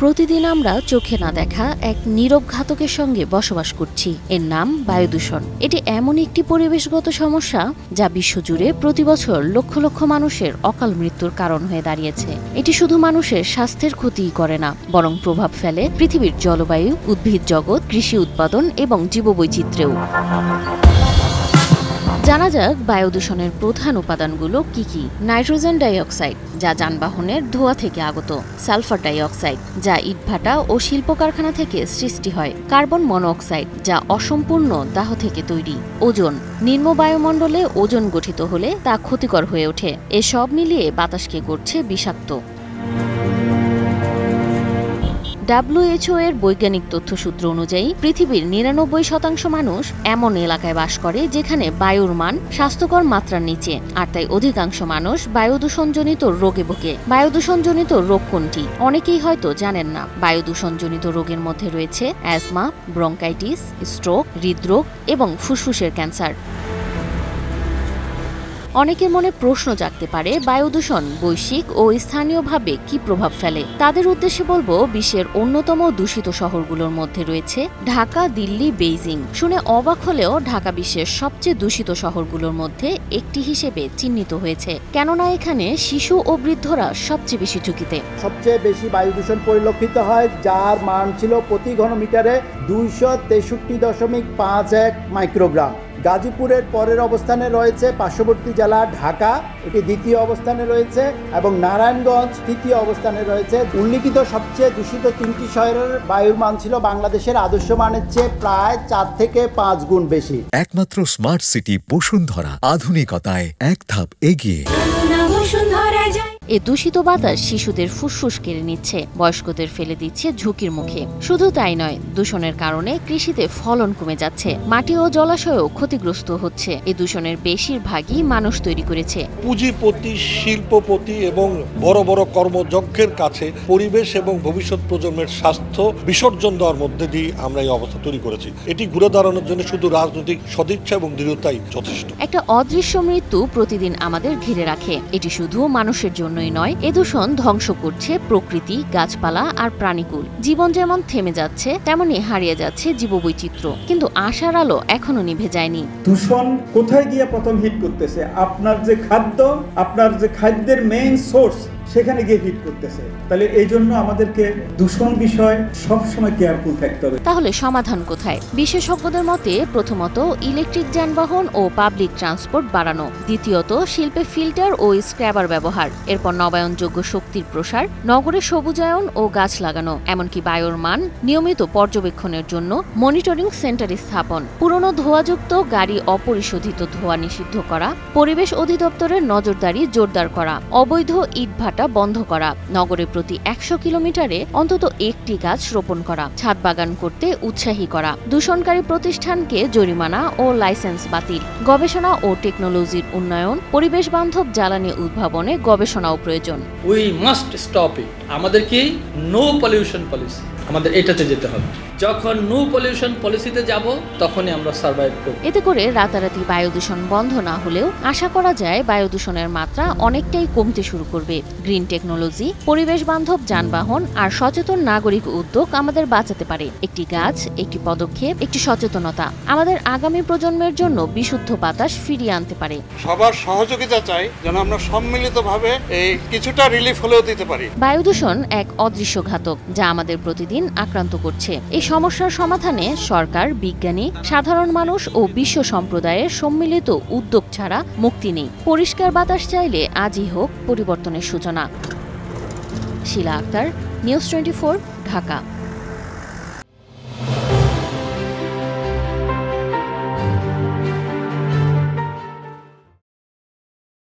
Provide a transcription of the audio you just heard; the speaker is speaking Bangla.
প্রতিদিন আমরা চোখে না দেখা এক নীরব ঘাতকের সঙ্গে বসবাস করছি। এর নাম বায়ু দূষণ। এটি এমন একটি পরিবেশগত সমস্যা যা বিশ্বজুড়ে প্রতি বছর লক্ষ লক্ষ মানুষের অকাল মৃত্যুর কারণ হয়ে দাঁড়িয়েছে। এটি শুধু মানুষের স্বাস্থ্যের ক্ষতিই করে না, বরং প্রভাব ফেলে পৃথিবীর জলবায়ু, উদ্ভিদ জগৎ, কৃষি উৎপাদন এবং জীববৈচিত্র্যেও। জানা যাক বায়ু দূষণের প্রধান উপাদানগুলো কি কি। নাইট্রোজেন ডাইঅক্সাইড, যা যানবাহনের ধোঁয়া থেকে আগত। সালফার ডাইঅক্সাইড, যা ইটভাটা ও শিল্প কারখানা থেকে সৃষ্টি হয়। কার্বন মনোঅক্সাইড, যা অসম্পূর্ণ দাহ থেকে তৈরি। ওজোন, নিম্ন বায়ুমণ্ডলে ওজোন গঠিত হলে তা ক্ষতিকর হয়ে ওঠে। এসব মিলিয়ে বাতাসকে করছে বিষাক্ত। WHO এর বৈজ্ঞানিক তথ্যসূত্র অনুযায়ী পৃথিবীর ৯৯% মানুষ এমন এলাকায় বাস করে যেখানে বায়ুর মান স্বাস্থ্যকর মাত্রার নিচে, আর তাই অধিকাংশ মানুষ বায়ু দূষণজনিত রোগে ভোগে। বায়ু দূষণজনিত রোগ কোনটি? অনেকেই হয়তো জানেন না। বায়ু দূষণজনিত রোগের মধ্যে রয়েছে অ্যাজমা, ব্রঙ্কাইটিস, স্ট্রোক, হৃদরোগ এবং ফুসফুসের ক্যান্সার। অনেকের মনে প্রশ্ন জাগতে পারে, বায়ু দূষণ বৈশ্বিক ও স্থানীয়ভাবে কি প্রভাব ফেলে। তাদের উদ্দেশ্যে বলবো, বিশ্বের অন্যতম দূষিত শহরগুলোর মধ্যে রয়েছে ঢাকা, দিল্লি, বেইজিং। শুনে অবাক হলেও ঢাকা বিশ্বের সবচেয়ে দূষিত শহরগুলোর মধ্যে একটি হিসেবে চিহ্নিত হয়েছে, কেননা এখানে শিশু ও বৃদ্ধরা সবচেয়ে বেশি ঝুঁকিতে। সবচেয়ে বেশি বায়ু দূষণ পরিলক্ষিত হয়, যার মান ছিল প্রতি ঘনমিটারে 263.51 মাইক্রোগ্রাম। গাজীপুরের পরের অবস্থানে রয়েছে পার্শ্ববর্তী জেলা ঢাকা, এটি দ্বিতীয় অবস্থানে রয়েছে, এবং নারায়ণগঞ্জ তৃতীয় অবস্থানে রয়েছে। উল্লিখিত সবচেয়ে দূষিত 3টি শহরের বায়ুর মান ছিল বাংলাদেশের আদর্শ মানের চেয়ে প্রায় 4 থেকে 5 গুণ বেশি। একমাত্র স্মার্ট সিটি বসুন্ধরা, আধুনিকতায় এক ধাপ এগিয়ে। এ দূষিত বাতাস শিশুদের ফুসফুস কেড়ে নিচ্ছে, বয়স্কদের ফেলে দিচ্ছে ঝুঁকির মুখে। শুধু তাই নয়, দূষণের কারণে কৃষিতে ফলন কমে যাচ্ছে, মাটি ও জলাশয়ও ক্ষতিগ্রস্ত হচ্ছে। এ দূষণের বেশিরভাগই মানুষ তৈরি করেছে। পুঁজিপতি, শিল্পপতি এবং বড় বড় কর্মযজ্ঞের কাছে পরিবেশ এবং ভবিষ্যৎ প্রজন্মের স্বাস্থ্য বিসর্জন দেওয়ার মধ্যে দিয়ে আমরা এই অবস্থা তৈরি করেছি। এটি ঘুরে দাঁড়ানোর জন্য শুধু রাজনৈতিক সদিচ্ছা এবং দৃঢ়তাই যথেষ্ট। একটা অদৃশ্য মৃত্যু প্রতিদিন আমাদের ঘিরে রাখে। এটি শুধু মানুষের জন্যই নয়, এ দূষণ ধ্বংস করছে প্রকৃতি, গাছপালা আর প্রাণীকুল। জীবন যেমন থেমে যাচ্ছে, তেমনি হারিয়ে যাচ্ছে জীববৈচিত্র্য। কিন্তু আশার আলো এখনো নিভে যায়নি। দূষণ কোথায় গিয়ে প্রথম হিট করতেছে? আপনার যে খাদ্য, আপনার যে খাদ্যের মেইন সোর্স, সেখানে গিয়ে হিট করতেছে। তাহলে এই জন্য আমাদেরকে দূষণ বিষয় সবসময় কেয়ারফুল থাকতে হবে। তাহলে সমাধান কোথায়? বিশেষজ্ঞদের মতে, প্রথমত ইলেকট্রিক যানবাহন ও পাবলিক ট্রান্সপোর্ট বাড়ানো, দ্বিতীয়ত শিল্পে ফিল্টার ও স্ক্র্যাবার ব্যবহার, এরপর নবায়নযোগ্য শক্তির প্রসার, নগরে সবুজায়ন ও গাছ লাগানো, এমনকি বায়ুর মান নিয়মিত পর্যবেক্ষণের জন্য মনিটরিং সেন্টার স্থাপন, পুরনো ধোঁয়াযুক্ত গাড়ি অপরিশোধিত ধোঁয়া নিষিদ্ধ করা, পরিবেশ অধিদপ্তরের নজরদারি জোরদার করা, অবৈধ ইটভাটা বন্ধ করা, নগরে প্রতি 100 কিলোমিটারে অন্তত একটি গাছ রোপণ করা, ছাদ বাগান করতে উৎসাহী করা, দূষণকারী প্রতিষ্ঠানকে জরিমানা ও লাইসেন্স বাতিল, গবেষণা ও টেকনোলজির উন্নয়ন, পরিবেশ বান্ধব জ্বালানি উদ্ভাবনে গবেষণাও প্রয়োজন। We must stop it. আমাদেরকে নো পলিউশন পলিসি, আমাদের এটাতে যেতে হবে। যখন নো পলিউশন পলিসিতে যাব, তখনই আমরা সার্ভাইভ করব। এতে করে রাতারাতি বায়ু দূষণ বন্ধ না হলেও আশা করা যায় বায়ু দূষণের মাত্রা অনেকটাই কমতে শুরু করবে। গ্রিন টেকনোলজি, পরিবেশ বান্ধব যানবাহন আর সচেতন নাগরিক উদ্যোগ আমাদের বাঁচাতে পারে। একটি গাছ, একটি পদক্ষেপ, একটি সচেতনতা আমাদের আগামী প্রজন্মের জন্য বিশুদ্ধ বাতাস ফিরিয়ে আনতে পারে। সবার সহযোগিতা চাই, যেন আমরা সম্মিলিতভাবে এই কিছুটা রিলিফ হলেও দিতে পারি। বায়ু দূষণ এক অদৃশ্য ঘাতক, যা আমাদের প্রতিদিন আক্রান্ত করছে। এই সমস্যার সমাধানে সরকার, বিজ্ঞানী, সাধারণ মানুষ ও বিশ্ব সম্প্রদায়ের সম্মিলিত উদ্যোগ ছাড়া মুক্তি নেই। পরিষ্কার বাতাস চাইলে আজই হোক পরিবর্তনের সূচনা। শিলা আক্তার, নিউজ 24, ঢাকা।